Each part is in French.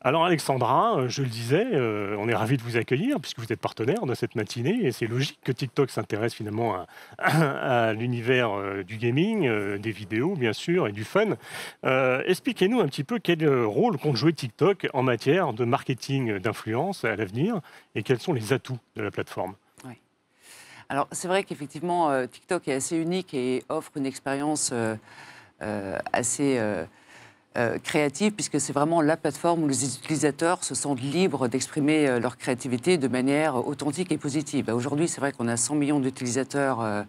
Alors Alexandra, je le disais, on est ravis de vous accueillir puisque vous êtes partenaire de cette matinée et c'est logique que TikTok s'intéresse finalement à l'univers du gaming, des vidéos bien sûr et du fun. Expliquez-nous un petit peu quel rôle compte jouer TikTok en matière de marketing d'influence à l'avenir et quels sont les atouts de la plateforme. Ouais. Alors, c'est vrai qu'effectivement, TikTok est assez unique et offre une expérience assez créative, puisque c'est vraiment la plateforme où les utilisateurs se sentent libres d'exprimer leur créativité de manière authentique et positive. Aujourd'hui, c'est vrai qu'on a 100 millions d'utilisateurs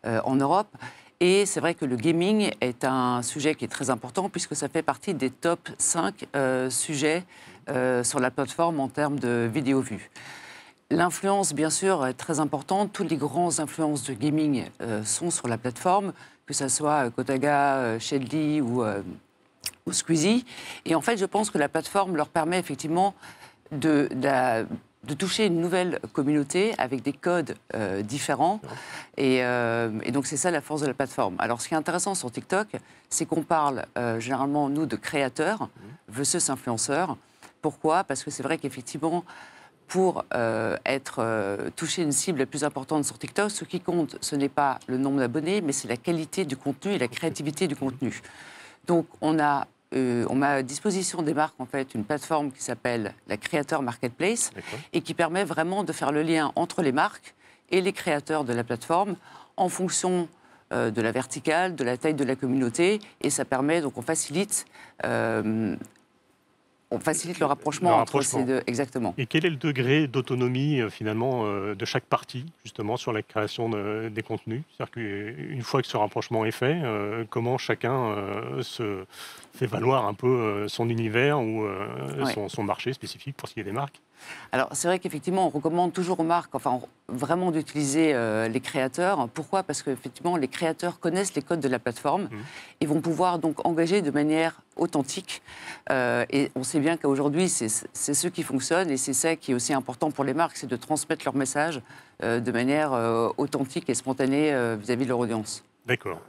en Europe. Et c'est vrai que le gaming est un sujet qui est très important, puisque ça fait partie des top 5 sujets sur la plateforme en termes de vidéos vues. L'influence, bien sûr, est très importante. Tous les grands influences de gaming sont sur la plateforme, que ce soit Kotaga, Shedley ou Squeezie. Et en fait, je pense que la plateforme leur permet effectivement de toucher une nouvelle communauté avec des codes différents. Et donc, c'est ça la force de la plateforme. Alors, ce qui est intéressant sur TikTok, c'est qu'on parle généralement, nous, de créateurs versus influenceurs. Pourquoi? Parce que c'est vrai qu'effectivement, pour toucher une cible la plus importante sur TikTok, ce qui compte, ce n'est pas le nombre d'abonnés, mais c'est la qualité du contenu et la créativité du contenu. Donc, on met à disposition des marques en fait une plateforme qui s'appelle la Creator Marketplace et qui permet vraiment de faire le lien entre les marques et les créateurs de la plateforme en fonction de la verticale, de la taille de la communauté, et ça permet, donc on facilite le rapprochement entre ces deux, exactement. Et quel est le degré d'autonomie finalement de chaque partie justement sur la création des contenus? C'est-à-dire qu'une fois que ce rapprochement est fait, comment chacun se fait valoir un peu son univers ou Ouais. son marché spécifique pour ce qui est des marques? Alors, c'est vrai qu'effectivement, on recommande toujours aux marques, vraiment d'utiliser les créateurs. Pourquoi? Parce qu'effectivement, les créateurs connaissent les codes de la plateforme et vont pouvoir donc engager de manière authentique. Et on sait bien qu'aujourd'hui, c'est ce qui fonctionne et c'est ça qui est aussi important pour les marques, c'est de transmettre leur message de manière authentique et spontanée vis-à-vis de leur audience. D'accord.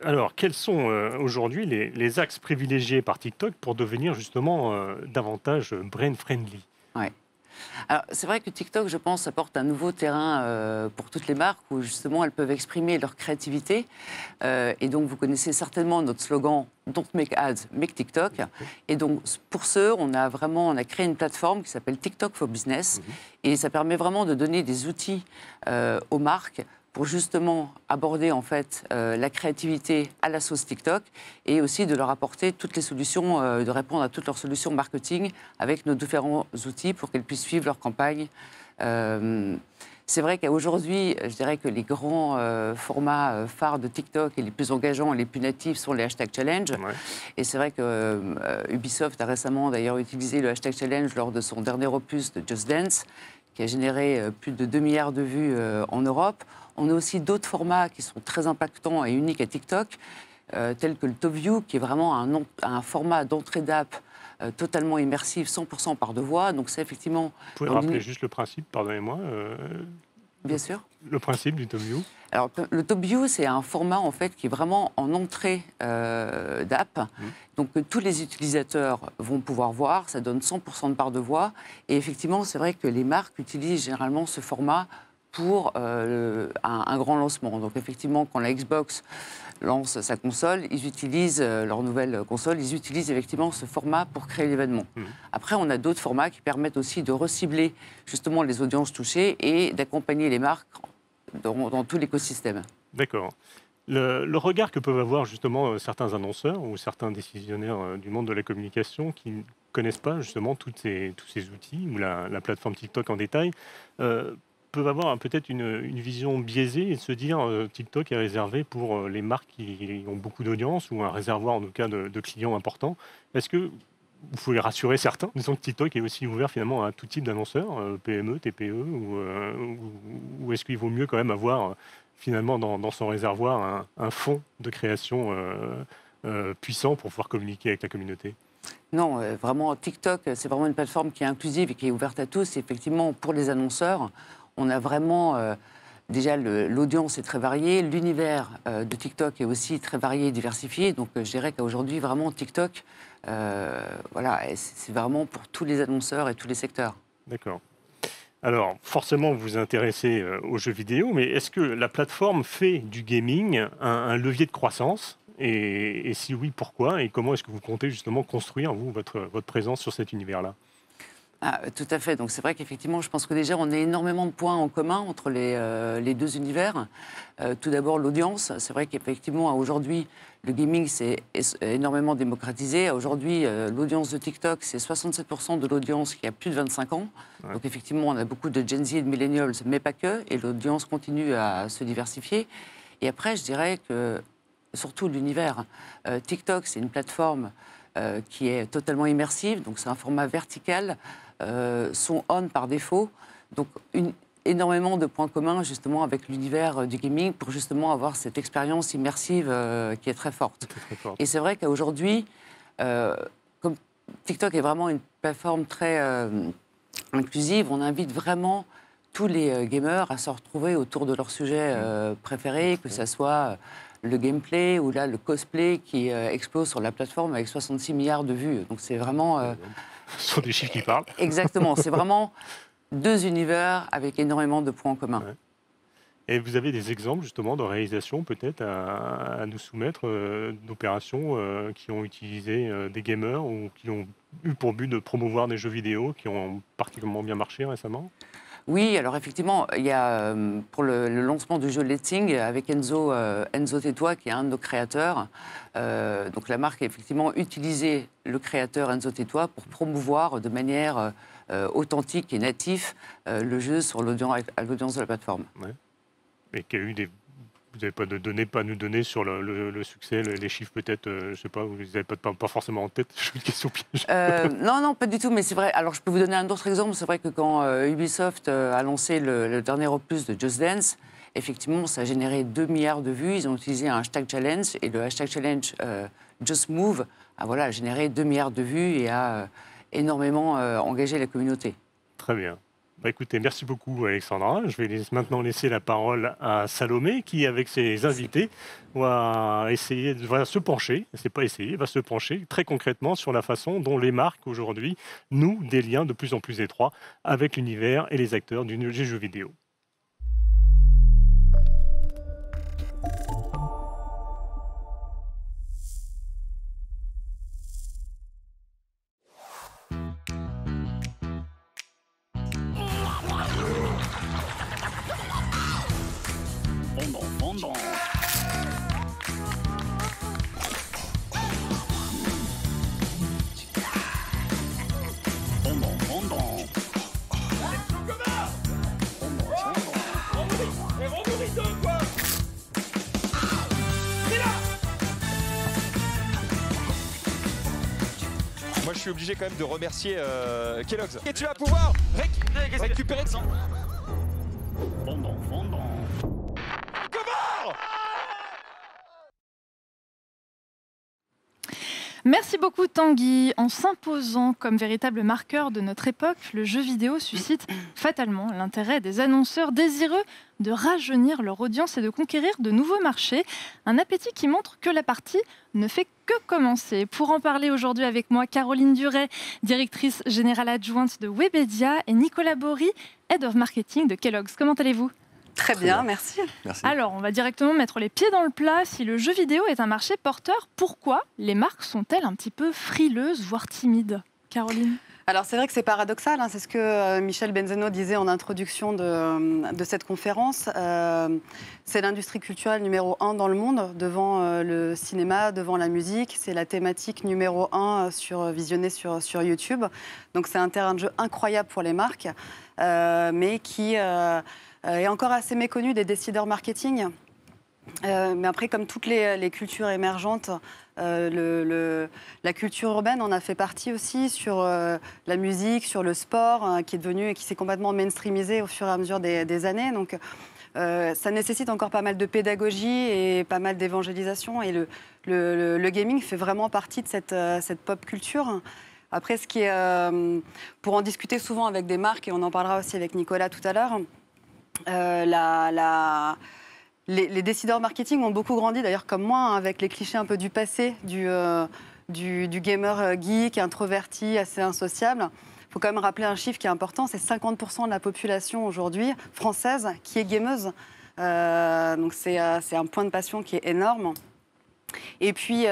Alors, quels sont aujourd'hui les axes privilégiés par TikTok pour devenir justement davantage brain-friendly? Ouais. Alors, c'est vrai que TikTok, je pense, apporte un nouveau terrain pour toutes les marques où justement elles peuvent exprimer leur créativité. Et donc, vous connaissez certainement notre slogan Don't make ads, make TikTok. Et donc, pour ce, on a créé une plateforme qui s'appelle TikTok for Business. Et ça permet vraiment de donner des outils aux marques pour justement aborder en fait la créativité à la sauce TikTok et aussi de leur apporter toutes les solutions, de répondre à toutes leurs solutions marketing avec nos différents outils pour qu'elles puissent suivre leur campagne. C'est vrai qu'aujourd'hui, je dirais que les grands formats phares de TikTok et les plus engageants et les plus natifs sont les hashtags challenge. Ouais. Et c'est vrai que Ubisoft a récemment d'ailleurs utilisé le hashtag challenge lors de son dernier opus de Just Dance, qui a généré plus de 2 milliards de vues en Europe. On a aussi d'autres formats qui sont très impactants et uniques à TikTok, tels que le Top View, qui est vraiment un format d'entrée d'app totalement immersif, 100% par deux voix. Donc c'est effectivement... Vous pouvez rappeler juste le principe, pardonnez-moi, Bien sûr. le principe du Top View? Alors, le Top View, c'est un format en fait qui est vraiment en entrée d'app. Donc, tous les utilisateurs vont pouvoir voir. Ça donne 100% de part de voix. Et effectivement, c'est vrai que les marques utilisent généralement ce format pour un grand lancement. Donc, effectivement, quand la Xbox lance sa console, ils utilisent leur nouvelle console, ils utilisent effectivement ce format pour créer l'événement. Après, on a d'autres formats qui permettent aussi de recibler justement les audiences touchées et d'accompagner les marques dans tout l'écosystème. D'accord. Le regard que peuvent avoir justement certains annonceurs ou certains décisionnaires du monde de la communication qui ne connaissent pas justement tous ces outils ou la plateforme TikTok en détail, peuvent avoir peut-être une vision biaisée et se dire TikTok est réservé pour les marques qui ont beaucoup d'audience ou un réservoir en tout cas de clients importants. Est-ce que vous pouvez rassurer certains, disons que TikTok est aussi ouvert finalement à tout type d'annonceurs, PME, TPE, ou est-ce qu'il vaut mieux quand même avoir finalement dans son réservoir un fonds de création puissant pour pouvoir communiquer avec la communauté? Non, vraiment, TikTok, c'est vraiment une plateforme qui est inclusive et qui est ouverte à tous. Et effectivement, pour les annonceurs, on a vraiment déjà l'audience est très variée, l'univers de TikTok est aussi très varié et diversifié. Donc je dirais qu'aujourd'hui, vraiment, TikTok, voilà, c'est vraiment pour tous les annonceurs et tous les secteurs. D'accord. Alors, forcément, vous vous intéressez aux jeux vidéo, mais est-ce que la plateforme fait du gaming un levier de croissance? Et si oui, pourquoi? Et comment est-ce que vous comptez justement construire, vous, votre présence sur cet univers-là? Ah, tout à fait. Donc c'est vrai qu'effectivement, je pense que déjà, on a énormément de points en commun entre les deux univers. Tout d'abord, l'audience. C'est vrai qu'effectivement, aujourd'hui, le gaming s'est énormément démocratisé. Aujourd'hui, l'audience de TikTok, c'est 67% de l'audience qui a plus de 25 ans. Ouais. Donc effectivement, on a beaucoup de Gen Z et de Millennials, mais pas que. Et l'audience continue à se diversifier. Et après, je dirais que, surtout l'univers, TikTok, c'est une plateforme qui est totalement immersive. Donc c'est un format vertical. Sont on par défaut. Donc, énormément de points communs justement avec l'univers du gaming pour justement avoir cette expérience immersive qui est très forte. Très fort. Et c'est vrai qu'aujourd'hui, comme TikTok est vraiment une plateforme très inclusive, on invite vraiment tous les gamers à se retrouver autour de leur sujet préféré, que ce soit le gameplay ou là le cosplay qui explose sur la plateforme avec 66 milliards de vues. Donc c'est vraiment... Ce sont des chiffres qui parlent. Exactement, c'est vraiment deux univers avec énormément de points communs. Ouais. Et vous avez des exemples justement de réalisations peut-être à nous soumettre d'opérations qui ont utilisé des gamers ou qui ont eu pour but de promouvoir des jeux vidéo qui ont particulièrement bien marché récemment? Oui, alors effectivement, il y a pour le lancement du jeu Let's Sing avec Enzo Tetoi, qui est un de nos créateurs. Donc la marque a effectivement utilisé le créateur Enzo Tetoi pour promouvoir de manière authentique et native le jeu sur l'audience de la plateforme. Ouais. Et qu'il y a eu des... Vous n'avez pas de données à nous donner sur le succès, les chiffres peut-être, je ne sais pas, vous n'avez pas forcément en tête, je fais une question piège. Non, pas du tout, mais c'est vrai. Alors, je peux vous donner un autre exemple. C'est vrai que quand Ubisoft a lancé le dernier opus de Just Dance, effectivement, ça a généré 2 milliards de vues. Ils ont utilisé un hashtag challenge et le hashtag challenge Just Move a généré 2 milliards de vues et a énormément engagé la communauté. Très bien. Bah écoutez, merci beaucoup Alexandra. Je vais maintenant laisser la parole à Salomé qui, avec ses invités, va se pencher, c'est pas essayer, va se pencher très concrètement sur la façon dont les marques aujourd'hui nouent des liens de plus en plus étroits avec l'univers et les acteurs des jeux vidéo. Moi je suis obligé quand même de remercier Kellogg's. Et tu vas pouvoir récupérer ça. Merci beaucoup Tanguy. En s'imposant comme véritable marqueur de notre époque, le jeu vidéo suscite fatalement l'intérêt des annonceurs désireux de rajeunir leur audience et de conquérir de nouveaux marchés. Un appétit qui montre que la partie ne fait que commencer. Pour en parler aujourd'hui avec moi, Caroline Duret, directrice générale adjointe de Webedia, et Nicolas Bory, Head of Marketing de Kellogg's. Comment allez-vous ? Très bien, merci. Alors, on va directement mettre les pieds dans le plat. Si le jeu vidéo est un marché porteur, pourquoi les marques sont-elles un petit peu frileuses, voire timides ? Caroline ? Alors c'est vrai que c'est paradoxal, hein, c'est ce que Michel Benzeno disait en introduction de cette conférence. C'est l'industrie culturelle numéro 1 dans le monde, devant le cinéma, devant la musique. C'est la thématique numéro 1 visionnée sur YouTube. Donc c'est un terrain de jeu incroyable pour les marques, mais qui est encore assez méconnu des décideurs marketing. Mais après, comme toutes les cultures émergentes, la culture urbaine en a fait partie aussi sur la musique, sur le sport, qui est devenu et qui s'est complètement mainstreamisé au fur et à mesure des années. Donc, ça nécessite encore pas mal de pédagogie et pas mal d'évangélisation. Et le gaming fait vraiment partie de cette pop culture. Après, pour en discuter souvent avec des marques, et on en parlera aussi avec Nicolas tout à l'heure, Les décideurs marketing ont beaucoup grandi, d'ailleurs comme moi, hein, avec les clichés un peu du passé, du gamer geek, introverti, assez insociable. Il faut quand même rappeler un chiffre qui est important, c'est 50% de la population aujourd'hui française qui est gameuse. Donc c'est un point de passion qui est énorme. Et puis,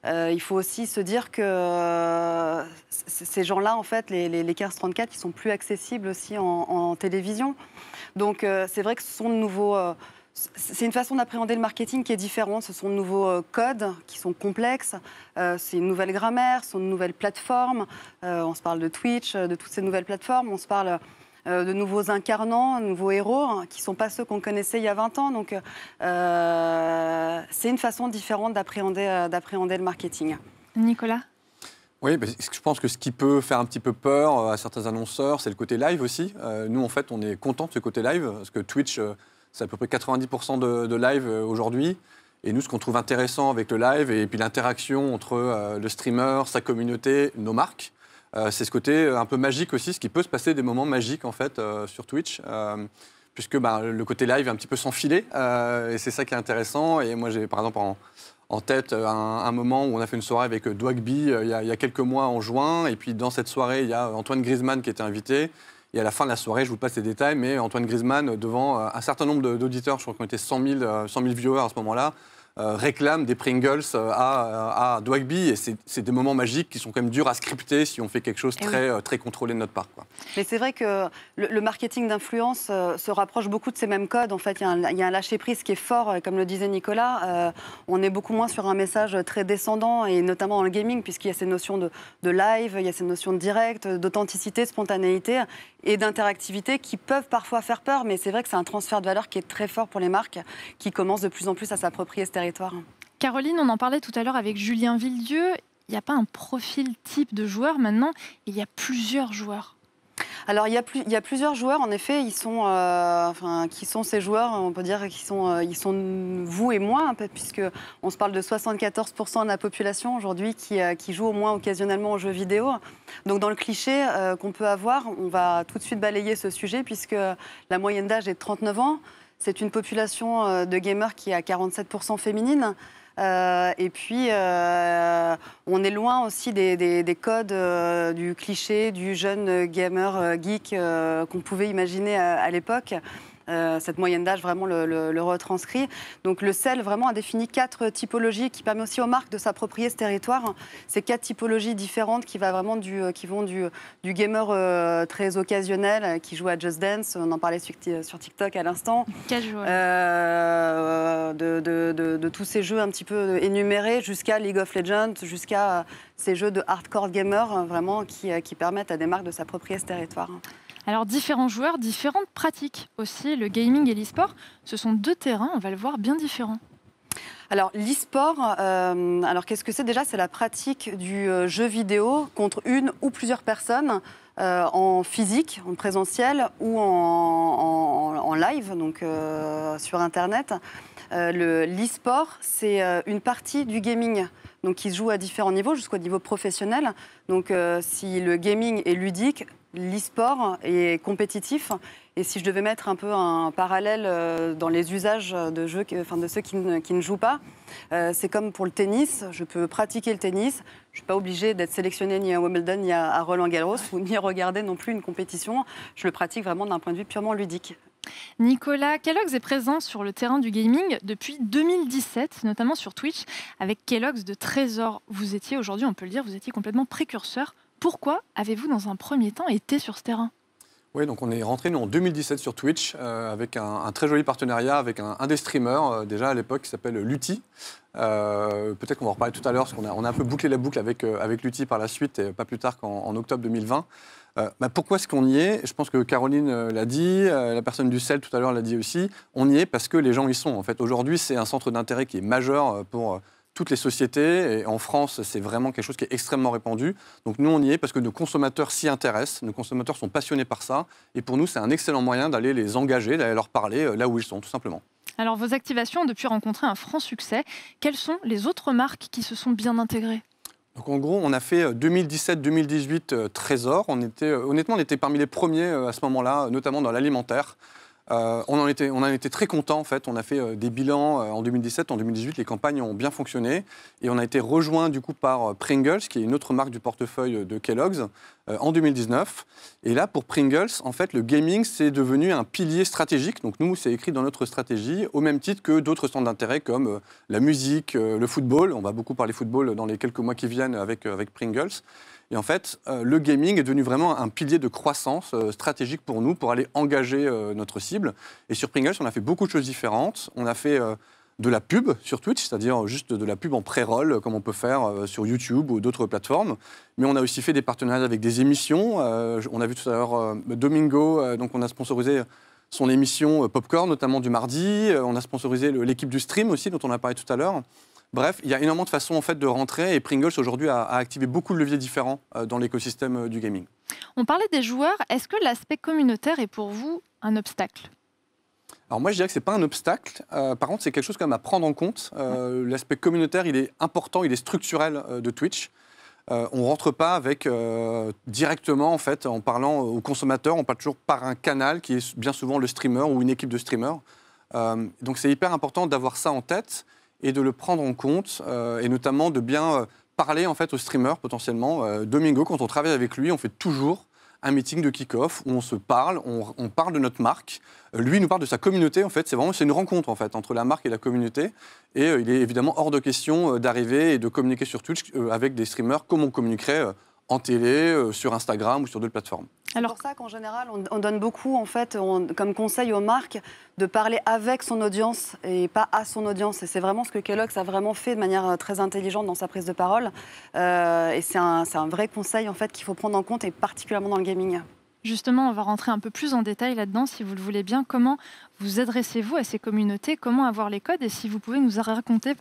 il faut aussi se dire que ces gens-là, en fait, les 15-34, ils sont plus accessibles aussi en télévision. Donc c'est vrai que ce sont de nouveaux... c'est une façon d'appréhender le marketing qui est différente. Ce sont de nouveaux codes qui sont complexes. C'est une nouvelle grammaire, ce sont de nouvelles plateformes. On se parle de Twitch, de toutes ces nouvelles plateformes. On se parle de nouveaux incarnants, de nouveaux héros, hein, qui ne sont pas ceux qu'on connaissait il y a 20 ans. Donc c'est une façon différente d'appréhender le marketing. Nicolas ? Oui, je pense que ce qui peut faire un petit peu peur à certains annonceurs, c'est le côté live aussi. Nous, en fait, on est content de ce côté live, parce que Twitch, c'est à peu près 90% de live aujourd'hui. Et nous, ce qu'on trouve intéressant avec le live, et puis l'interaction entre le streamer, sa communauté, nos marques, c'est ce côté un peu magique aussi, ce qui peut se passer des moments magiques, en fait, sur Twitch. Puisque le côté live est un petit peu sans filet, et c'est ça qui est intéressant. Et moi, j'ai par exemple en tête un moment où on a fait une soirée avec Dwagby il y a quelques mois en juin, et puis dans cette soirée, il y a Antoine Griezmann qui était invité. Et à la fin de la soirée, je ne vous passe les détails, mais Antoine Griezmann, devant un certain nombre d'auditeurs, je crois qu'on était 100 000 viewers à ce moment-là, réclame des Pringles à Dwagby. Et c'est des moments magiques qui sont quand même durs à scripter si on fait quelque chose très contrôlé de notre part, quoi. Mais c'est vrai que le marketing d'influence se rapproche beaucoup de ces mêmes codes. En fait, il y a un lâcher-prise qui est fort, comme le disait Nicolas. On est beaucoup moins sur un message très descendant, et notamment dans le gaming, puisqu'il y a ces notions de live, il y a ces notions de direct, d'authenticité, de spontanéité et d'interactivité qui peuvent parfois faire peur. Mais c'est vrai que c'est un transfert de valeur qui est très fort pour les marques, qui commencent de plus en plus à s'approprier ce territoire. Caroline, on en parlait tout à l'heure avec Julien Villedieu. Il n'y a pas un profil type de joueur maintenant, il y a plusieurs joueurs. Alors, il y a plusieurs joueurs, en effet, qui sont ces joueurs, on peut dire qu'ils sont vous et moi, puisqu'on se parle de 74% de la population aujourd'hui qui joue au moins occasionnellement aux jeux vidéo. Donc, dans le cliché qu'on peut avoir, on va tout de suite balayer ce sujet, puisque la moyenne d'âge est de 39 ans. C'est une population de gamers qui est à 47% féminine. Et puis, on est loin aussi des codes du cliché du jeune gamer geek qu'on pouvait imaginer à l'époque. Cette moyenne d'âge vraiment le retranscrit. Donc le CEL vraiment a défini 4 typologies qui permettent aussi aux marques de s'approprier ce territoire. Ces 4 typologies différentes qui vont du gamer très occasionnel qui joue à Just Dance, on en parlait sur TikTok à l'instant, de tous ces jeux un petit peu énumérés jusqu'à League of Legends, jusqu'à ces jeux de hardcore gamers vraiment qui permettent à des marques de s'approprier ce territoire. Alors, différents joueurs, différentes pratiques aussi. Le gaming et l'e-sport, ce sont 2 terrains, on va le voir, bien différents. Alors, l'e-sport, qu'est-ce que c'est déjà? C'est la pratique du jeu vidéo contre une ou plusieurs personnes en physique, en présentiel ou en live, donc sur Internet. L'e-sport, c'est une partie du gaming, donc qui se joue à différents niveaux, jusqu'au niveau professionnel. Donc, si le gaming est ludique, l'e-sport est compétitif. Et si je devais mettre un peu un parallèle dans les usages de jeux, de ceux qui ne jouent pas, c'est comme pour le tennis. Je peux pratiquer le tennis. Je ne suis pas obligée d'être sélectionnée ni à Wimbledon, ni à Roland-Garros, ou ni regarder non plus une compétition. Je le pratique vraiment d'un point de vue purement ludique. Nicolas, Kellogg's est présent sur le terrain du gaming depuis 2017, notamment sur Twitch, avec Kellogg's de Trésor. Vous étiez, aujourd'hui, on peut le dire, vous étiez complètement précurseur. Pourquoi avez-vous, dans un premier temps, été sur ce terrain ? Oui, donc on est rentré nous en 2017 sur Twitch avec un très joli partenariat avec un des streamers déjà à l'époque qui s'appelle Lutti. Peut-être qu'on va en reparler tout à l'heure parce qu'on a un peu bouclé la boucle avec Lutti par la suite et pas plus tard qu'en octobre 2020. Pourquoi est-ce qu'on y est? Je pense que Caroline l'a dit, la personne du CEL tout à l'heure l'a dit aussi. On y est parce que les gens y sont. En fait, aujourd'hui, c'est un centre d'intérêt qui est majeur pour toutes les sociétés, et en France, c'est vraiment quelque chose qui est extrêmement répandu. Donc nous, on y est parce que nos consommateurs s'y intéressent, nos consommateurs sont passionnés par ça, et pour nous, c'est un excellent moyen d'aller les engager, d'aller leur parler là où ils sont, tout simplement. Alors, vos activations ont depuis rencontré un franc succès. Quelles sont les autres marques qui se sont bien intégrées ? Donc en gros, on a fait 2017-2018 Trésor. Honnêtement, on était parmi les premiers à ce moment-là, notamment dans l'alimentaire. On en était très contents en fait. On a fait des bilans en 2017, en 2018, les campagnes ont bien fonctionné et on a été rejoint du coup par Pringles, qui est une autre marque du portefeuille de Kellogg's, en 2019. Et là, pour Pringles, en fait, le gaming c'est devenu un pilier stratégique. Donc nous, c'est écrit dans notre stratégie, au même titre que d'autres centres d'intérêt comme la musique, le football. On va beaucoup parler football dans les quelques mois qui viennent avec Pringles. Et en fait, le gaming est devenu vraiment un pilier de croissance stratégique pour nous, pour aller engager notre cible. Et sur Pringles, on a fait beaucoup de choses différentes. On a fait de la pub sur Twitch, c'est-à-dire juste de la pub en pré-roll, comme on peut faire sur YouTube ou d'autres plateformes. Mais on a aussi fait des partenariats avec des émissions. On a vu tout à l'heure Domingo, donc on a sponsorisé son émission Popcorn, notamment du mardi. On a sponsorisé l'équipe du stream aussi, dont on a parlé tout à l'heure. Bref, il y a énormément de façons en fait, de rentrer et Pringles aujourd'hui a activé beaucoup de leviers différents dans l'écosystème du gaming. On parlait des joueurs. Est-ce que l'aspect communautaire est pour vous un obstacle ? Alors moi, je dirais que ce n'est pas un obstacle. Par contre, c'est quelque chose quand même à prendre en compte. L'aspect communautaire, il est important, il est structurel de Twitch. On ne rentre pas avec directement, en fait, en parlant aux consommateurs, on parle toujours par un canal qui est bien souvent le streamer ou une équipe de streamers. Donc c'est hyper important d'avoir ça en tête et de le prendre en compte, et notamment de bien parler en fait aux streamers potentiellement. Domingo, quand on travaille avec lui, on fait toujours un meeting de kick-off où on se parle, on parle de notre marque. Lui nous parle de sa communauté, en fait. C'est une rencontre en fait, entre la marque et la communauté. Et il est évidemment hors de question d'arriver et de communiquer sur Twitch avec des streamers comme on communiquerait en télé, sur Instagram ou sur d'autres plateformes. C'est pour ça qu'en général, on donne beaucoup, en fait, comme conseil aux marques, de parler avec son audience et pas à son audience. Et c'est vraiment ce que Kellogg's a vraiment fait de manière très intelligente dans sa prise de parole. Et c'est un vrai conseil, en fait, qu'il faut prendre en compte, et particulièrement dans le gaming. Justement, on va rentrer un peu plus en détail là-dedans, si vous le voulez bien. Comment vous adressez-vous à ces communautés ? Comment avoir les codes ? Et si vous pouvez nous raconter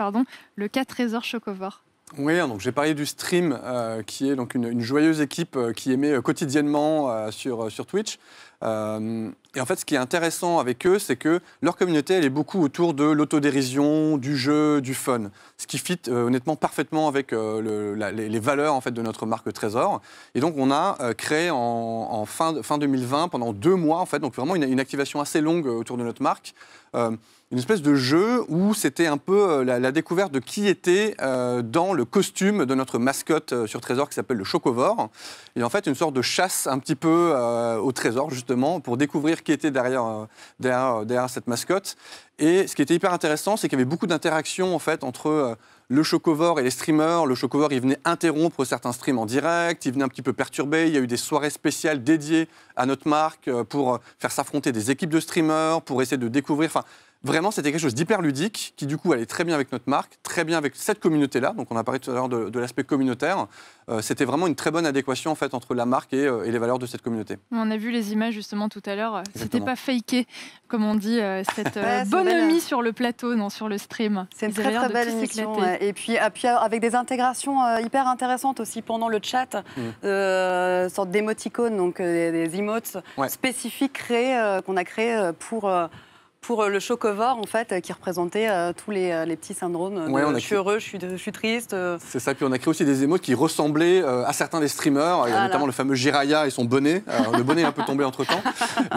le cas Trésor Chocovore. Oui, donc j'ai parlé du stream, qui est donc une joyeuse équipe qui émet quotidiennement sur Twitch. Et en fait, ce qui est intéressant avec eux, c'est que leur communauté, elle est beaucoup autour de l'autodérision, du jeu, du fun. Ce qui fit honnêtement parfaitement avec les valeurs en fait, de notre marque Trésor. Et donc, on a créé en fin 2020, pendant 2 mois, en fait, donc vraiment une activation assez longue autour de notre marque. Une espèce de jeu où c'était un peu la découverte de qui était dans le costume de notre mascotte sur Trésor qui s'appelle le Chocovore. Et en fait, une sorte de chasse un petit peu au trésor, justement, pour découvrir qui était derrière cette mascotte. Et ce qui était hyper intéressant, c'est qu'il y avait beaucoup d'interactions en fait, entre le Chocovore et les streamers. Le Chocovore, il venait interrompre certains streams en direct, il venait un petit peu perturber. Il y a eu des soirées spéciales dédiées à notre marque pour faire s'affronter des équipes de streamers, pour essayer de découvrir... Vraiment, c'était quelque chose d'hyper ludique qui, du coup, allait très bien avec notre marque, très bien avec cette communauté-là. Donc, on a parlé tout à l'heure de l'aspect communautaire. C'était vraiment une très bonne adéquation, en fait, entre la marque et les valeurs de cette communauté. On a vu les images, justement, tout à l'heure. C'était pas faké, comme on dit, cette bonhomie belle... sur le plateau, non, sur le stream. C'est une très belle émission. Et puis, avec des intégrations hyper intéressantes aussi pendant le chat, sorte d'émoticônes, donc des emotes spécifiques qu'on a créés pour le Chocovore, en fait, qui représentait tous les petits syndromes. Je suis heureux, je suis triste. C'est ça. Puis on a créé aussi des émotes qui ressemblaient à certains des streamers. Il y a notamment le fameux Jiraya et son bonnet. Le bonnet est un peu tombé entre-temps.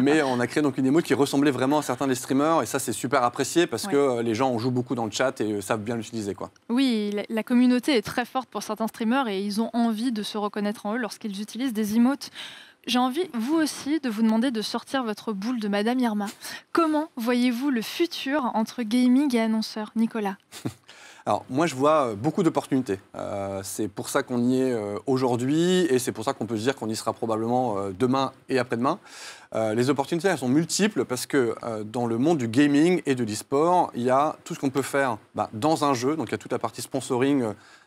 Mais on a créé donc une émote qui ressemblait vraiment à certains des streamers. Et ça, c'est super apprécié parce que les gens en jouent beaucoup dans le chat et savent bien l'utiliser, quoi. Oui, la communauté est très forte pour certains streamers et ils ont envie de se reconnaître en eux lorsqu'ils utilisent des emotes. J'ai envie, vous aussi, de vous demander de sortir votre boule de Madame Irma. Comment voyez-vous le futur entre gaming et annonceurs, Nicolas ? Alors, moi, je vois beaucoup d'opportunités. C'est pour ça qu'on y est aujourd'hui et c'est pour ça qu'on peut se dire qu'on y sera probablement demain et après-demain. Les opportunités, elles sont multiples parce que dans le monde du gaming et de l'e-sport, il y a tout ce qu'on peut faire dans un jeu. Donc, il y a toute la partie sponsoring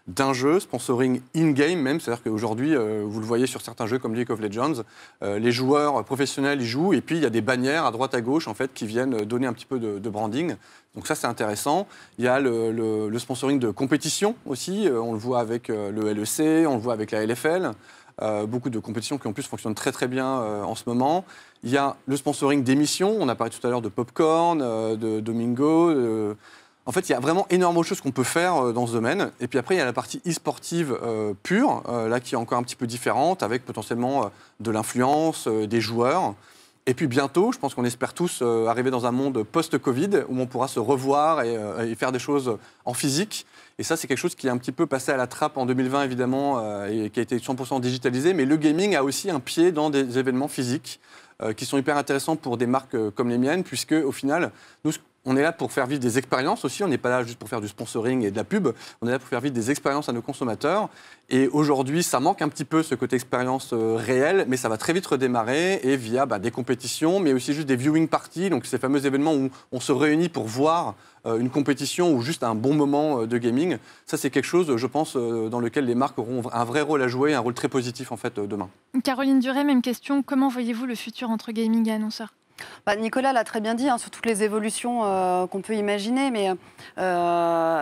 d'un jeu, sponsoring in-game même. C'est-à-dire qu'aujourd'hui, vous le voyez sur certains jeux comme League of Legends, les joueurs professionnels y jouent et puis il y a des bannières à droite à gauche en fait, qui viennent donner un petit peu de branding. Donc ça, c'est intéressant. Il y a le sponsoring de compétition aussi. On le voit avec le LEC, on le voit avec la LFL. Beaucoup de compétitions qui en plus fonctionnent très très bien en ce moment. Il y a le sponsoring d'émissions. On a parlé tout à l'heure de Popcorn, de Domingo, En fait, il y a vraiment énormément de choses qu'on peut faire dans ce domaine. Et puis après, il y a la partie e-sportive pure, là qui est encore un petit peu différente, avec potentiellement de l'influence, des joueurs. Et puis bientôt, je pense qu'on espère tous arriver dans un monde post-Covid où on pourra se revoir et faire des choses en physique. Et ça, c'est quelque chose qui est un petit peu passé à la trappe en 2020, évidemment, et qui a été 100% digitalisé. Mais le gaming a aussi un pied dans des événements physiques qui sont hyper intéressants pour des marques comme les miennes, puisque au final, nous, on est là pour faire vivre des expériences aussi. On n'est pas là juste pour faire du sponsoring et de la pub. On est là pour faire vivre des expériences à nos consommateurs. Et aujourd'hui, ça manque un petit peu ce côté expérience réelle, mais ça va très vite redémarrer et via des compétitions, mais aussi juste des viewing parties, donc ces fameux événements où on se réunit pour voir une compétition ou juste un bon moment de gaming. Ça, c'est quelque chose, je pense, dans lequel les marques auront un vrai rôle à jouer, un rôle très positif en fait demain. Caroline Duret, même question. Comment voyez-vous le futur entre gaming et annonceurs ? Nicolas l'a très bien dit, sur toutes les évolutions qu'on peut imaginer, mais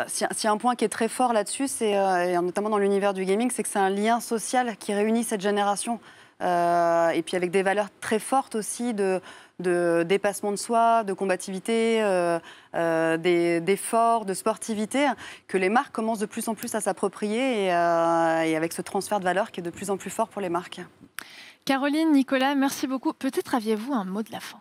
s'il y a un point qui est très fort là-dessus, et notamment dans l'univers du gaming, c'est que c'est un lien social qui réunit cette génération. Et puis avec des valeurs très fortes aussi de dépassement de soi, de combativité, d'effort, de sportivité, que les marques commencent de plus en plus à s'approprier et avec ce transfert de valeurs qui est de plus en plus fort pour les marques. Caroline, Nicolas, merci beaucoup. Peut-être aviez-vous un mot de la fin ?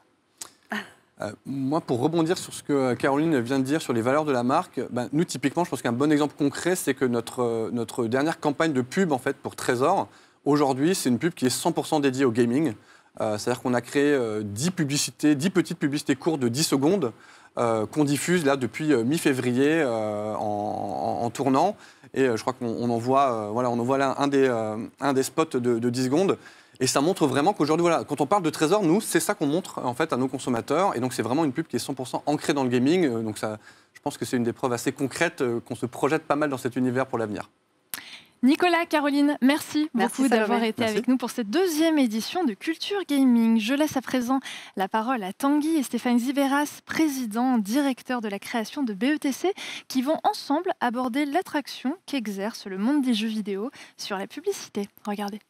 Moi, pour rebondir sur ce que Caroline vient de dire sur les valeurs de la marque, nous, typiquement, je pense qu'un bon exemple concret, c'est que notre dernière campagne de pub en fait, pour Trésor, aujourd'hui, c'est une pub qui est 100% dédiée au gaming. C'est-à-dire qu'on a créé 10 petites publicités courtes de 10 secondes qu'on diffuse là, depuis mi-février en tournant. Et je crois qu'on envoie là un des spots de 10 secondes. Et ça montre vraiment qu'aujourd'hui, quand on parle de Trésor, nous, c'est ça qu'on montre en fait à nos consommateurs. Et donc, c'est vraiment une pub qui est 100% ancrée dans le gaming. Donc, ça, je pense que c'est une des preuves assez concrètes qu'on se projette pas mal dans cet univers pour l'avenir. Nicolas, Caroline, merci beaucoup d'avoir été avec nous pour cette deuxième édition de Culture Gaming. Je laisse à présent la parole à Tanguy et Stéphane Ziveras, président, directeur de la création de BETC, qui vont ensemble aborder l'attraction qu'exerce le monde des jeux vidéo sur la publicité. Regardez.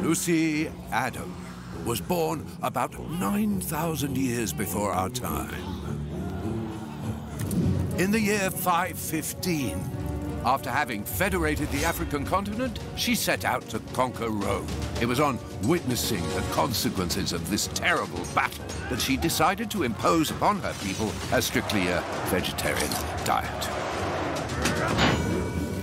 Lucy Adam was born about 9,000 years before our time. In the year 515, after having federated the African continent, she set out to conquer Rome. It was on witnessing the consequences of this terrible battle that she decided to impose upon her people a strictly vegetarian diet.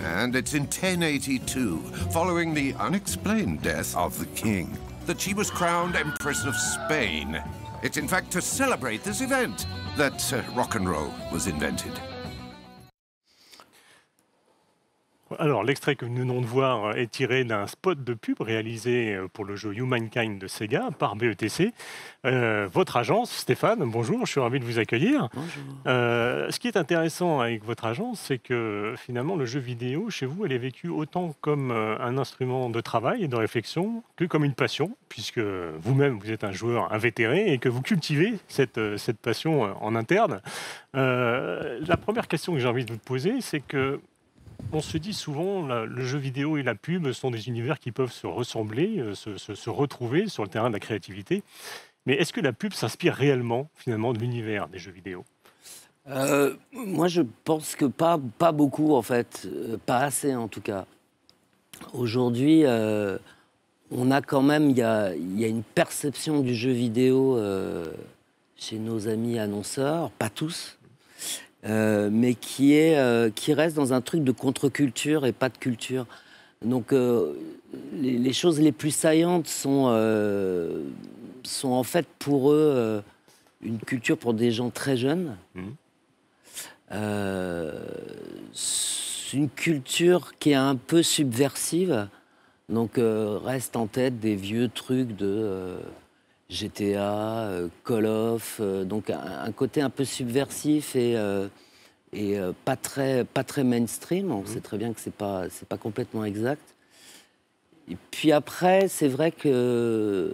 And it's in 1082, following the unexplained death of the king, that she was crowned Empress of Spain. It's in fact to celebrate this event that rock and roll was invented. Alors, l'extrait que nous venons de voir est tiré d'un spot de pub réalisé pour le jeu Humankind de Sega par BETC. Votre agence, Stéphane, bonjour, je suis ravi de vous accueillir. Bonjour. Ce qui est intéressant avec votre agence, c'est que finalement, le jeu vidéo, chez vous, elle est vécue autant comme un instrument de travail et de réflexion que comme une passion, puisque vous-même, vous êtes un joueur invétéré et que vous cultivez cette passion en interne. La première question que j'ai envie de vous poser, c'est que on se dit souvent le jeu vidéo et la pub sont des univers qui peuvent se ressembler, se retrouver sur le terrain de la créativité. Mais est-ce que la pub s'inspire réellement, finalement, de l'univers des jeux vidéo ? Moi, je pense que pas beaucoup, en fait. Pas assez, en tout cas. Aujourd'hui, on a quand même... Il y a une perception du jeu vidéo chez nos amis annonceurs, pas tous, mais qui reste dans un truc de contre-culture et pas de culture. Donc, les choses les plus saillantes sont en fait pour eux une culture pour des gens très jeunes. Une culture qui est un peu subversive, donc reste en tête des vieux trucs de GTA, Call of, donc un côté un peu subversif et pas très mainstream. On sait très bien que c'est pas complètement exact. Et puis après, c'est vrai que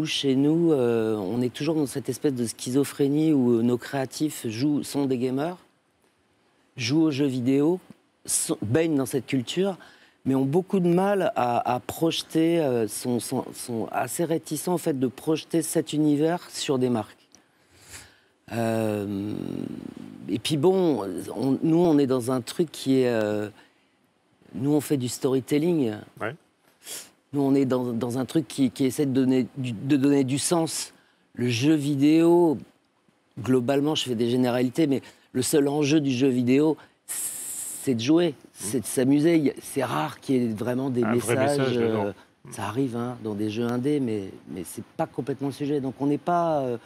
chez nous, on est toujours dans cette espèce de schizophrénie où nos créatifs sont des gamers, jouent aux jeux vidéo, baignent dans cette culture, mais ont beaucoup de mal à projeter, sont assez réticents en fait de projeter cet univers sur des marques. Et puis bon, nous on est dans un truc qui est... nous on fait du storytelling. Ouais. Nous on est dans un truc qui essaie de donner du sens. Le jeu vidéo, globalement je fais des généralités, mais le seul enjeu du jeu vidéo, c'est de jouer, c'est de s'amuser. C'est rare qu'il y ait vraiment des messages. Ça arrive hein, dans des jeux indés, mais c'est pas complètement le sujet. Donc on n'est pas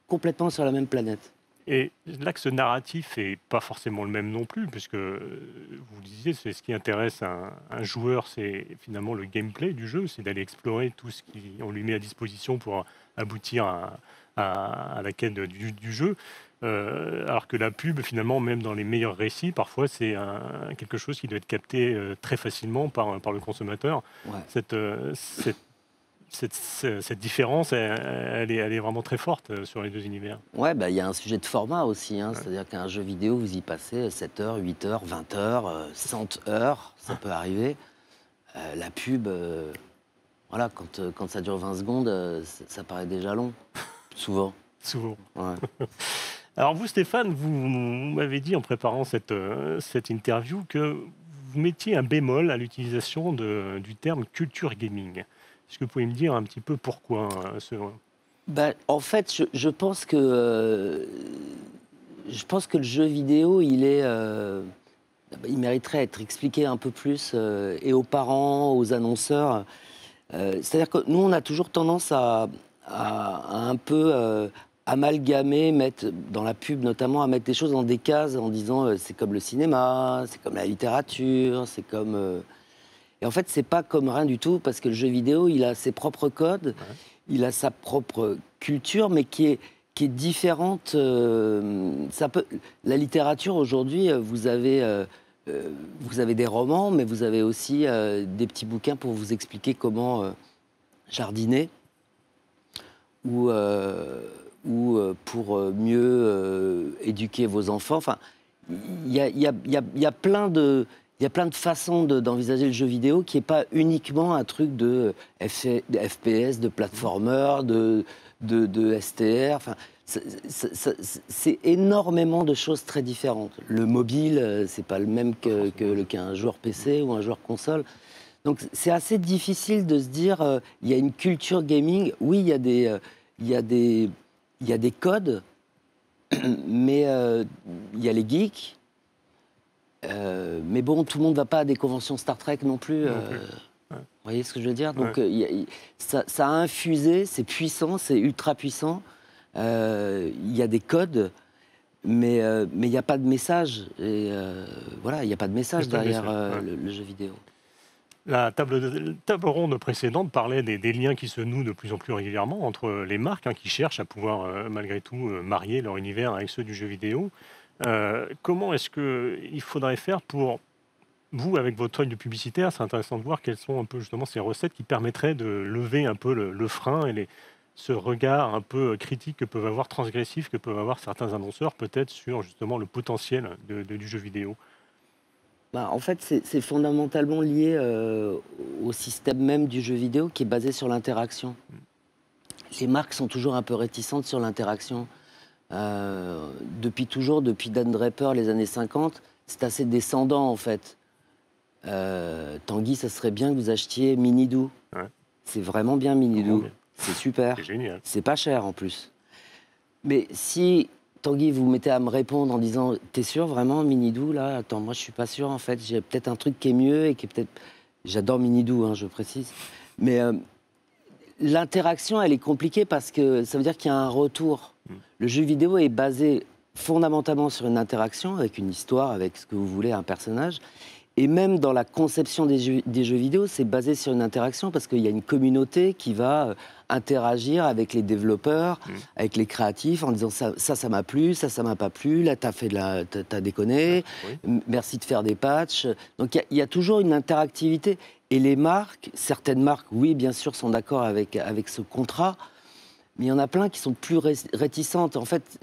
complètement sur la même planète. Et l'axe narratif n'est pas forcément le même non plus, puisque vous le disiez, c'est ce qui intéresse un joueur, c'est finalement le gameplay du jeu, c'est d'aller explorer tout ce qu'on lui met à disposition pour aboutir à la quête du jeu. Alors que la pub, finalement, même dans les meilleurs récits, parfois c'est quelque chose qui doit être capté très facilement par le consommateur. Ouais. Cette différence, elle est vraiment très forte sur les deux univers. Ouais, bah, y a un sujet de format aussi. Hein. Ouais. C'est-à-dire qu'un jeu vidéo, vous y passez 7 heures, 8 heures, 20 heures, 100 heures, ça peut arriver. La pub, voilà, quand ça dure 20 secondes, ça paraît déjà long, souvent. Souvent. Ouais. Alors vous, Stéphane, vous m'avez dit en préparant cette interview que vous mettiez un bémol à l'utilisation du terme culture gaming. Est-ce que vous pouvez me dire un petit peu pourquoi En fait, je pense que le jeu vidéo, il mériterait à être expliqué un peu plus et aux parents, aux annonceurs. C'est-à-dire que nous, on a toujours tendance à un peu amalgamer, mettre dans la pub notamment, à mettre des choses dans des cases en disant c'est comme le cinéma, c'est comme la littérature, c'est comme... Et en fait, c'est pas comme rien du tout, parce que le jeu vidéo, il a ses propres codes, il a sa propre culture, mais qui est différente. La littérature, aujourd'hui, vous avez des romans, mais vous avez aussi des petits bouquins pour vous expliquer comment jardiner, ou pour mieux éduquer vos enfants. Enfin, il y a plein de... Il y a plein de façons d'envisager le jeu vidéo qui n'est pas uniquement un truc de FPS, de platformer, de STR. Enfin, c'est énormément de choses très différentes. Le mobile, c'est pas le même qu'un joueur PC ou un joueur console. Donc c'est assez difficile de se dire il y a une culture gaming. Oui, il y a des codes, mais il y a les geeks. Mais bon, tout le monde ne va pas à des conventions Star Trek non plus. Vous voyez ce que je veux dire? Donc, ça a infusé, c'est puissant, c'est ultra puissant. Il y a des codes, mais il n'y a pas de message. Et voilà, il n'y a pas de message derrière le jeu vidéo. La table ronde précédente parlait des liens qui se nouent de plus en plus régulièrement entre les marques qui cherchent à pouvoir, malgré tout, marier leur univers avec ceux du jeu vidéo. Comment est-ce qu'il faudrait faire pour vous, avec votre œil de publicitaire, c'est intéressant de voir quelles sont un peu justement ces recettes qui permettraient de lever un peu le frein et ce regard un peu critique que peuvent avoir, transgressif que peuvent avoir certains annonceurs peut-être sur justement le potentiel du jeu vidéo. En fait, c'est fondamentalement lié au système même du jeu vidéo qui est basé sur l'interaction. Les marques sont toujours un peu réticentes sur l'interaction. Depuis toujours, depuis Dan Draper, les années 50, c'est assez descendant en fait. Tanguy, ça serait bien que vous achetiez Minidoo. Ouais. C'est vraiment bien Minidoo. C'est super. C'est génial. C'est pas cher en plus. Mais si Tanguy, vous mettez à me répondre en disant t'es sûr vraiment Minidoo là? Attends, moi je suis pas sûr en fait. J'ai peut-être un truc qui est mieux et qui est peut-être. J'adore Minidoo, je précise. Mais l'interaction, elle est compliquée parce que ça veut dire qu'il y a un retour. Le jeu vidéo est basé fondamentalement sur une interaction, avec une histoire, avec ce que vous voulez, un personnage. Et même dans la conception des jeux vidéo, c'est basé sur une interaction parce qu'il y a une communauté qui va interagir avec les développeurs, avec les créatifs, en disant ça m'a plu, ça m'a pas plu, là t'as déconné, merci de faire des patchs. Donc il y a toujours une interactivité. Et les marques, certaines marques, oui, bien sûr, sont d'accord avec ce contrat, mais il y en a plein qui sont plus réticentes. En fait,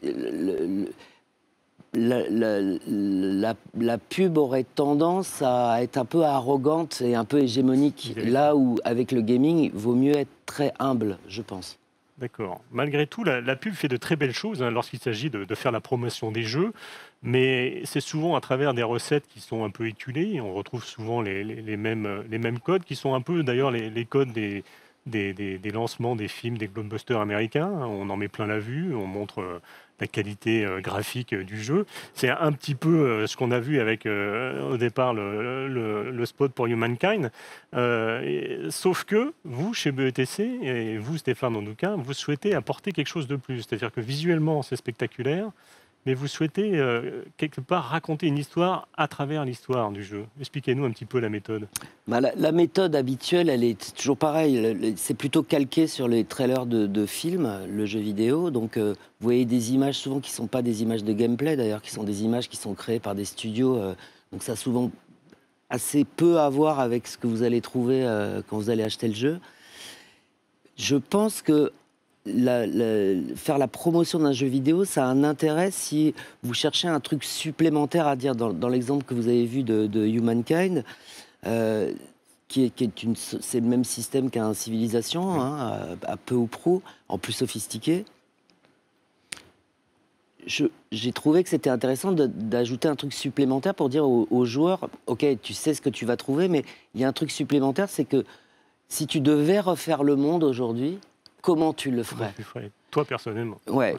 la pub aurait tendance à être un peu arrogante et un peu hégémonique. Là où, avec le gaming, il vaut mieux être très humble, je pense. D'accord. Malgré tout, la pub fait de très belles choses hein, lorsqu'il s'agit de faire la promotion des jeux, mais c'est souvent à travers des recettes qui sont un peu éculées. On retrouve souvent les mêmes codes, qui sont un peu d'ailleurs les codes des lancements des films, des blockbusters américains. On en met plein la vue, on montre la qualité graphique du jeu. C'est un petit peu ce qu'on a vu avec au départ le spot pour Humankind. Sauf que vous, chez BETC, et vous, Stéphane Ondouka, vous souhaitez apporter quelque chose de plus. C'est-à-dire que visuellement, c'est spectaculaire, mais vous souhaitez quelque part raconter une histoire à travers l'histoire du jeu. Expliquez-nous un petit peu la méthode. Bah, la méthode habituelle, elle est toujours pareille. C'est plutôt calqué sur les trailers de films, le jeu vidéo. Donc, vous voyez des images souvent qui ne sont pas des images de gameplay, d'ailleurs, qui sont des images qui sont créées par des studios. Donc, ça a souvent assez peu à voir avec ce que vous allez trouver quand vous allez acheter le jeu. Je pense que faire la promotion d'un jeu vidéo, ça a un intérêt si vous cherchez un truc supplémentaire à dire. Dans l'exemple que vous avez vu de Humankind, c'est le même système qu'un Civilisation, hein, à peu ou prou, en plus sophistiqué. J'ai trouvé que c'était intéressant d'ajouter un truc supplémentaire pour dire aux joueurs, ok, tu sais ce que tu vas trouver, mais il y a un truc supplémentaire, c'est que si tu devais refaire le monde aujourd'hui, comment tu le ferais? Toi, personnellement. Ouais,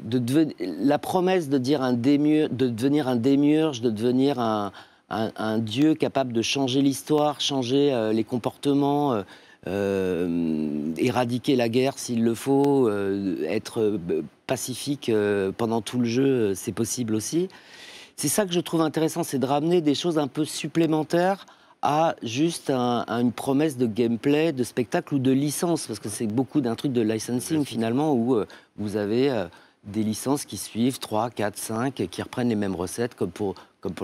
la promesse de devenir un démiurge, de devenir un dieu capable de changer l'histoire, changer les comportements, éradiquer la guerre s'il le faut, être pacifique pendant tout le jeu, c'est possible aussi. C'est ça que je trouve intéressant, c'est de ramener des choses un peu supplémentaires à juste une promesse de gameplay, de spectacle ou de licence, parce que c'est beaucoup d'un truc de licensing finalement, où vous avez des licences qui suivent 3, 4, 5, qui reprennent les mêmes recettes comme pour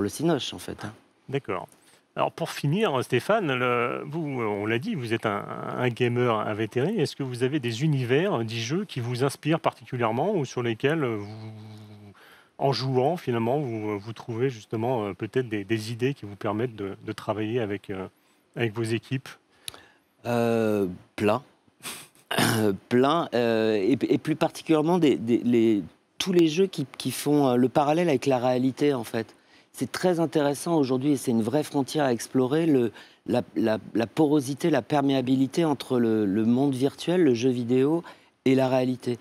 le Cinoche en fait. Hein. D'accord. Alors pour finir, Stéphane, vous, on l'a dit, vous êtes un gamer invétéré. Est-ce que vous avez des univers, des jeux qui vous inspirent particulièrement ou sur lesquels en jouant, finalement, vous trouvez justement peut-être des idées qui vous permettent de travailler avec vos équipes? Plein. Plein. Et plus particulièrement tous les jeux qui font le parallèle avec la réalité, en fait. C'est très intéressant aujourd'hui et c'est une vraie frontière à explorer, la porosité, la perméabilité entre le monde virtuel, le jeu vidéo et la réalité.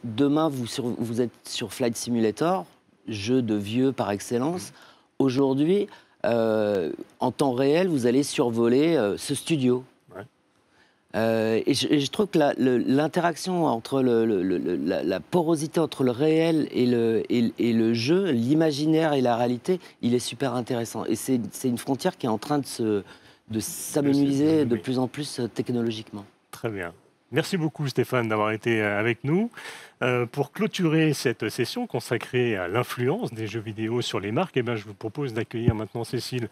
Demain, vous êtes sur Flight Simulator, jeu de vieux par excellence. Aujourd'hui, en temps réel, vous allez survoler ce studio. Ouais. Et je trouve que l'interaction entre la porosité entre le réel et le jeu, l'imaginaire et la réalité, il est super intéressant. Et c'est une frontière qui est en train de s'amenuiser de plus en plus technologiquement. Très bien. Merci beaucoup Stéphane d'avoir été avec nous. Pour clôturer cette session consacrée à l'influence des jeux vidéo sur les marques, je vous propose d'accueillir maintenant Cécile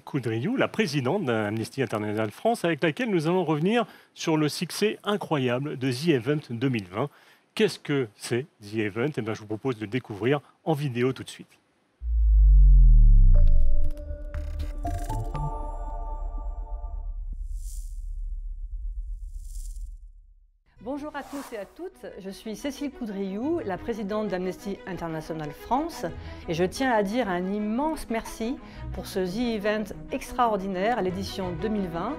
Coudriou, la présidente d'Amnesty International France, avec laquelle nous allons revenir sur le succès incroyable de The Event 2020. Qu'est-ce que c'est The Event? Je vous propose de le découvrir en vidéo tout de suite. Bonjour à tous et à toutes, je suis Cécile Coudriou, la présidente d'Amnesty International France et je tiens à dire un immense merci pour ce The Event extraordinaire à l'édition 2020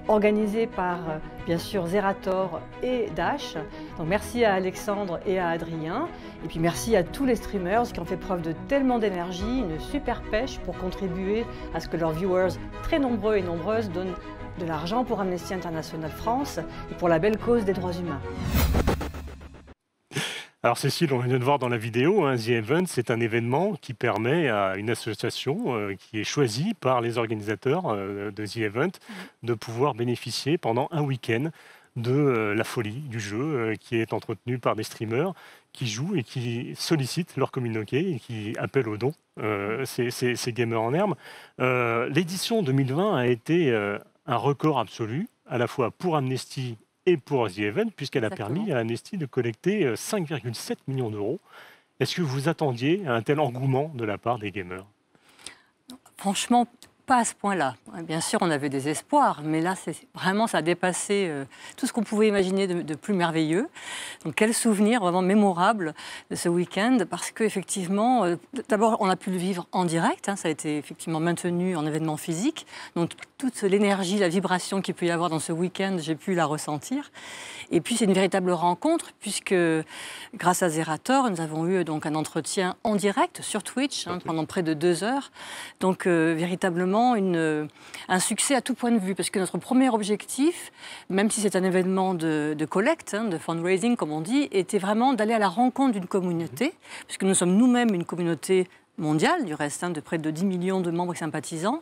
organisé par bien sûr Zerator et Dash. Donc merci à Alexandre et à Adrien et puis merci à tous les streamers qui ont fait preuve de tellement d'énergie, une super pêche pour contribuer à ce que leurs viewers très nombreux et nombreuses donnent de l'argent pour Amnesty International France et pour la belle cause des droits humains. Alors Cécile, on vient de voir dans la vidéo, The Event, c'est un événement qui permet à une association qui est choisie par les organisateurs de The Event de pouvoir bénéficier pendant un week-end de la folie du jeu qui est entretenue par des streamers qui jouent et qui sollicitent leur communauté et qui appellent aux dons ces gamers en herbe. L'édition 2020 a été un record absolu, à la fois pour Amnesty et pour The Event, puisqu'elle a permis à Amnesty de collecter 5,7 millions d'euros. Est-ce que vous attendiez un tel engouement de la part des gamers? Franchement, pas à ce point-là. Bien sûr, on avait des espoirs, mais là, vraiment, ça a dépassé tout ce qu'on pouvait imaginer de plus merveilleux. Donc, quel souvenir vraiment mémorable de ce week-end, parce qu'effectivement, d'abord, on a pu le vivre en direct, hein, ça a été effectivement maintenu en événement physique. Donc, toute l'énergie, la vibration qu'il peut y avoir dans ce week-end, j'ai pu la ressentir. Et puis, c'est une véritable rencontre, puisque grâce à Zerator, nous avons eu donc un entretien en direct sur Twitch pendant près de 2 heures. Donc, véritablement, un succès à tout point de vue, parce que notre premier objectif, même si c'est un événement de collecte, de fundraising comme on dit, était vraiment d'aller à la rencontre d'une communauté, puisque nous sommes nous-mêmes une communauté mondiale, du reste, de près de 10 millions de membres et sympathisants.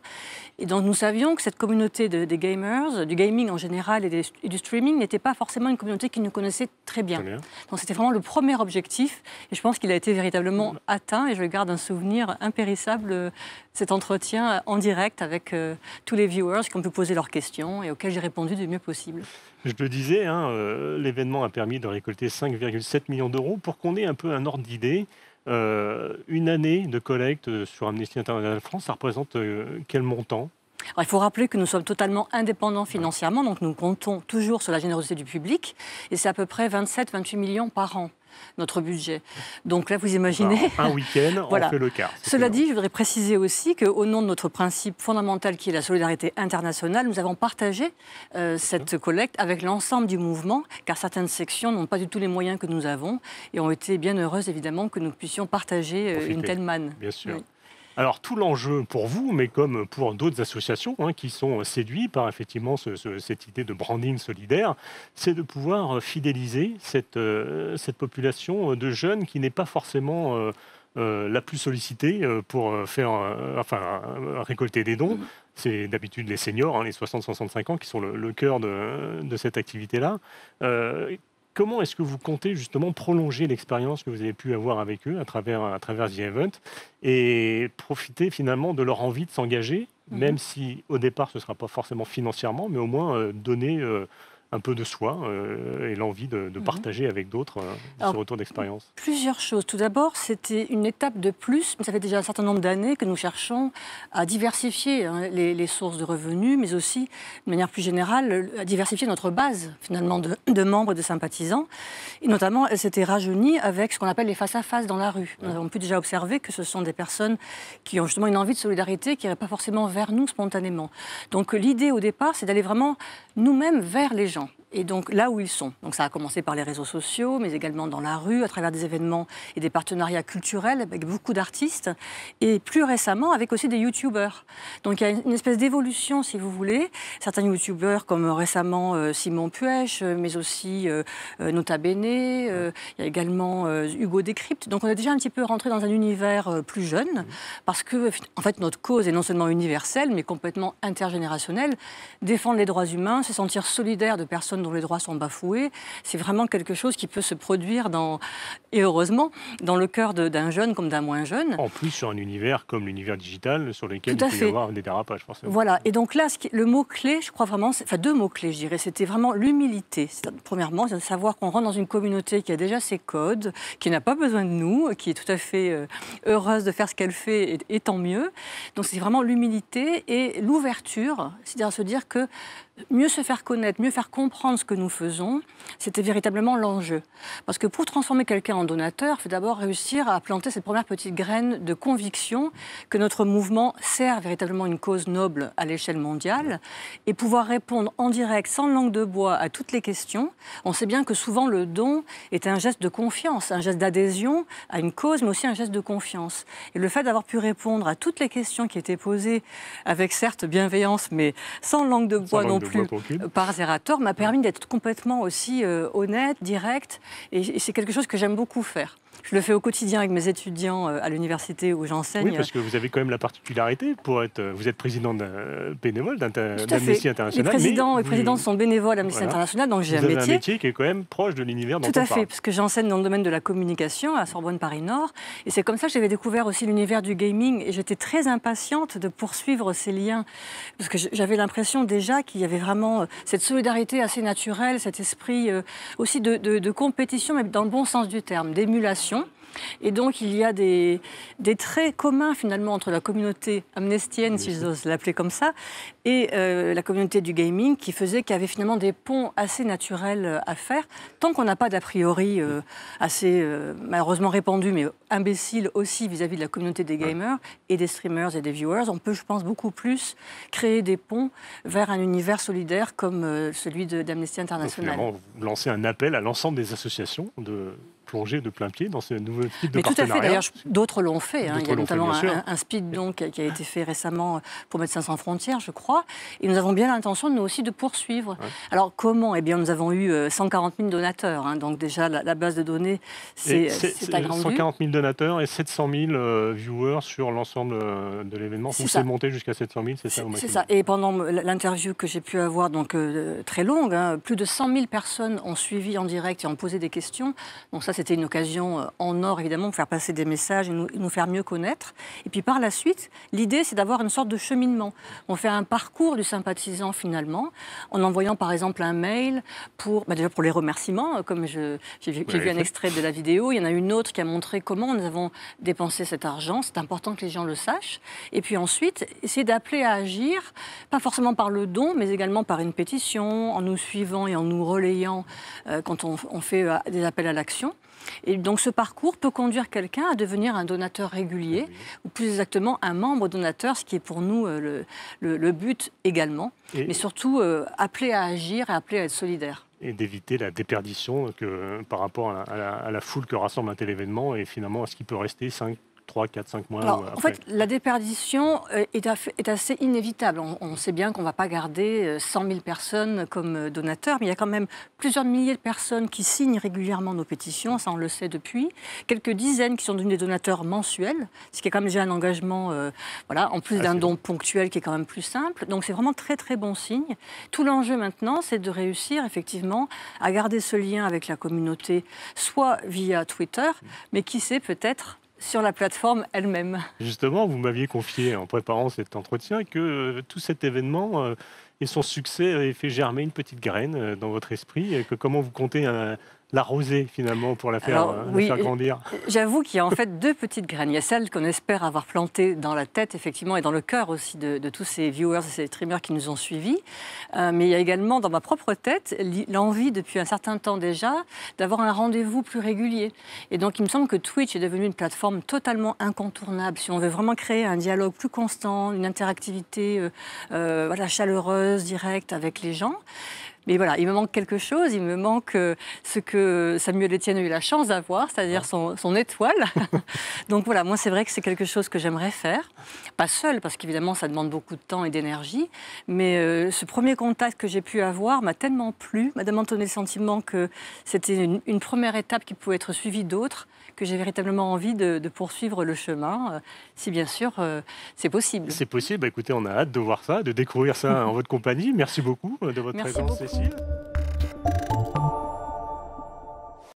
Et donc nous savions que cette communauté des gamers, du gaming en général et du streaming, n'était pas forcément une communauté qui nous connaissait très bien. Donc c'était vraiment le premier objectif, et je pense qu'il a été véritablement atteint, et je garde un souvenir impérissable, cet entretien en direct avec tous les viewers qui ont pu poser leurs questions et auxquels j'ai répondu du mieux possible. Je le disais, l'événement a permis de récolter 5,7 millions d'euros. Pour qu'on ait un peu un ordre d'idée, une année de collecte sur Amnesty International France, ça représente quel montant? Alors, il faut rappeler que nous sommes totalement indépendants financièrement, donc nous comptons toujours sur la générosité du public, et c'est à peu près 27-28 millions par an, notre budget. Donc là, vous imaginez... Un week-end, voilà. On fait le quart. Cela dit, je voudrais préciser aussi qu'au nom de notre principe fondamental qui est la solidarité internationale, nous avons partagé cette collecte avec l'ensemble du mouvement, car certaines sections n'ont pas du tout les moyens que nous avons et ont été bien heureuses, évidemment, que nous puissions partager une telle manne. Bien sûr. Oui. Alors, tout l'enjeu pour vous, mais comme pour d'autres associations qui sont séduits par effectivement cette idée de branding solidaire, c'est de pouvoir fidéliser cette population de jeunes qui n'est pas forcément la plus sollicitée pour récolter des dons. C'est d'habitude les seniors, les 60-65 ans, qui sont le cœur de cette activité-là. Comment est-ce que vous comptez justement prolonger l'expérience que vous avez pu avoir avec eux à travers The Event et profiter finalement de leur envie de s'engager, même si au départ ce ne sera pas forcément financièrement, mais au moins donner un peu de soi et l'envie de partager avec d'autres ce retour d'expérience? Plusieurs choses. Tout d'abord, c'était une étape de plus, mais ça fait déjà un certain nombre d'années que nous cherchons à diversifier les sources de revenus, mais aussi, de manière plus générale, à diversifier notre base, finalement, de membres et de sympathisants. Et notamment, elle s'était rajeunie avec ce qu'on appelle les face-à-face dans la rue. Nous avons pu déjà observer que ce sont des personnes qui ont justement une envie de solidarité qui n'iraient pas forcément vers nous spontanément. Donc l'idée au départ, c'est d'aller vraiment nous-mêmes vers les gens. Et donc là où ils sont. Donc ça a commencé par les réseaux sociaux, mais également dans la rue, à travers des événements et des partenariats culturels avec beaucoup d'artistes, et plus récemment avec aussi des youtubeurs. Donc il y a une espèce d'évolution, si vous voulez. Certains youtubeurs, comme récemment Simon Puech, mais aussi Nota Bene, il y a également Hugo Décrypte. Donc on est déjà un petit peu rentré dans un univers plus jeune, parce que en fait notre cause est non seulement universelle, mais complètement intergénérationnelle. Défendre les droits humains, se sentir solidaire de personnes dont les droits sont bafoués, c'est vraiment quelque chose qui peut se produire, et heureusement, dans le cœur d'un jeune comme d'un moins jeune. En plus, sur un univers comme l'univers digital, sur lequel il peut y avoir des dérapages, forcément. Voilà, et donc là, le mot-clé, je crois vraiment, enfin 2 mots-clés, je dirais, c'était vraiment l'humilité. Premièrement, c'est de savoir qu'on rentre dans une communauté qui a déjà ses codes, qui n'a pas besoin de nous, qui est tout à fait heureuse de faire ce qu'elle fait, et tant mieux. Donc c'est vraiment l'humilité et l'ouverture, c'est-à-dire se dire que mieux se faire connaître, mieux faire comprendre ce que nous faisons, c'était véritablement l'enjeu. Parce que pour transformer quelqu'un en donateur, il faut d'abord réussir à planter cette première petite graine de conviction que notre mouvement sert véritablement une cause noble à l'échelle mondiale et pouvoir répondre en direct, sans langue de bois, à toutes les questions. On sait bien que souvent le don est un geste de confiance, un geste d'adhésion à une cause, mais aussi un geste de confiance. Et le fait d'avoir pu répondre à toutes les questions qui étaient posées avec certes bienveillance, mais sans langue de bois non plus, par Zerator, m'a permis d'être complètement aussi honnête, direct, et c'est quelque chose que j'aime beaucoup faire. Je le fais au quotidien avec mes étudiants à l'université où j'enseigne. Oui, parce que vous avez quand même la particularité, vous êtes président bénévole d'Amnesty International. Les présidents sont bénévoles d'Amnesty International, donc j'ai un métier. Vous avez un métier qui est quand même proche de l'univers dont on parle. Tout à fait, parce que j'enseigne dans le domaine de la communication à Sorbonne Paris-Nord, et c'est comme ça que j'avais découvert aussi l'univers du gaming, et j'étais très impatiente de poursuivre ces liens, parce que j'avais l'impression déjà qu'il y avait vraiment cette solidarité assez naturelle, cet esprit aussi de compétition, mais dans le bon sens du terme, d'émulation. Et donc, il y a des traits communs, finalement, entre la communauté amnestienne, si j'ose l'appeler comme ça, et la communauté du gaming, qui faisait qu'il y avait finalement des ponts assez naturels à faire, tant qu'on n'a pas d'a priori assez malheureusement répandu, mais imbécile aussi vis-à-vis de la communauté des gamers et des streamers et des viewers. On peut, je pense, beaucoup plus créer des ponts vers un univers solidaire comme celui d'Amnesty International. Donc, finalement, vous lancez un appel à l'ensemble des associations de plonger de plein pied dans ce nouveau type de Mais partenariat. Tout à fait, d'ailleurs, d'autres l'ont fait. Il y a notamment un speed donc, qui a été fait récemment pour Médecins sans frontières, je crois. Et nous avons bien l'intention, nous aussi, de poursuivre. Ouais. Alors, comment ? Eh bien, nous avons eu 140 000 donateurs. Hein, donc, déjà, la base de données, c'est agrandie. 140 000 donateurs et 700 000 viewers sur l'ensemble de l'événement. C'est monté jusqu'à 700 000, c'est ça au maximum. C'est ça. Et pendant l'interview que j'ai pu avoir, donc très longue, hein, plus de 100 000 personnes ont suivi en direct et ont posé des questions. Donc, ça, c'était une occasion en or, évidemment, pour faire passer des messages et nous faire mieux connaître. Et puis par la suite, l'idée, c'est d'avoir une sorte de cheminement. On fait un parcours du sympathisant, finalement, en envoyant, par exemple, un mail déjà pour les remerciements, comme j'ai vu un extrait de la vidéo. Il y en a une autre qui a montré comment nous avons dépensé cet argent. C'est important que les gens le sachent. Et puis ensuite, essayer d'appeler à agir, pas forcément par le don, mais également par une pétition, en nous suivant et en nous relayant quand on fait des appels à l'action. Et donc ce parcours peut conduire quelqu'un à devenir un donateur régulier, ou plus exactement un membre donateur, ce qui est pour nous le but également, mais surtout appeler à agir et appeler à être solidaire. Et d'éviter la déperdition par rapport à la foule que rassemble un tel événement et finalement à ce qui peut rester 3, 4, 5 mois. Alors, après. En fait, la déperdition est assez inévitable. On sait bien qu'on ne va pas garder 100 000 personnes comme donateurs, mais il y a quand même plusieurs milliers de personnes qui signent régulièrement nos pétitions, ça on le sait depuis. Quelques dizaines qui sont devenus des donateurs mensuels, ce qui est quand même déjà un engagement, en plus d'un don ponctuel qui est quand même plus simple. Donc c'est vraiment très très bon signe. Tout l'enjeu maintenant, c'est de réussir effectivement à garder ce lien avec la communauté, soit via Twitter, mais qui sait peut-être sur la plateforme elle-même. Justement, vous m'aviez confié en préparant cet entretien que tout cet événement et son succès avait fait germer une petite graine dans votre esprit, et que comment vous comptez l'arroser finalement pour la faire grandir. J'avoue qu'il y a en fait deux petites graines. Il y a celle qu'on espère avoir plantée dans la tête effectivement et dans le cœur aussi de tous ces viewers et ces streamers qui nous ont suivis. Mais il y a également dans ma propre tête l'envie depuis un certain temps déjà d'avoir un rendez-vous plus régulier. Et donc il me semble que Twitch est devenu une plateforme totalement incontournable si on veut vraiment créer un dialogue plus constant, une interactivité chaleureuse, directe avec les gens. Mais voilà, il me manque quelque chose, il me manque ce que Samuel Etienne a eu la chance d'avoir, c'est-à-dire son étoile. Donc voilà, moi c'est vrai que c'est quelque chose que j'aimerais faire. Pas seul, parce qu'évidemment ça demande beaucoup de temps et d'énergie, mais ce premier contact que j'ai pu avoir m'a tellement plu, m'a tellement donné le sentiment que c'était une première étape qui pouvait être suivie d'autres, que j'ai véritablement envie de poursuivre le chemin, si bien sûr c'est possible. C'est possible, écoutez, on a hâte de voir ça, de découvrir ça en votre compagnie. Merci beaucoup de votre présence, Cécile.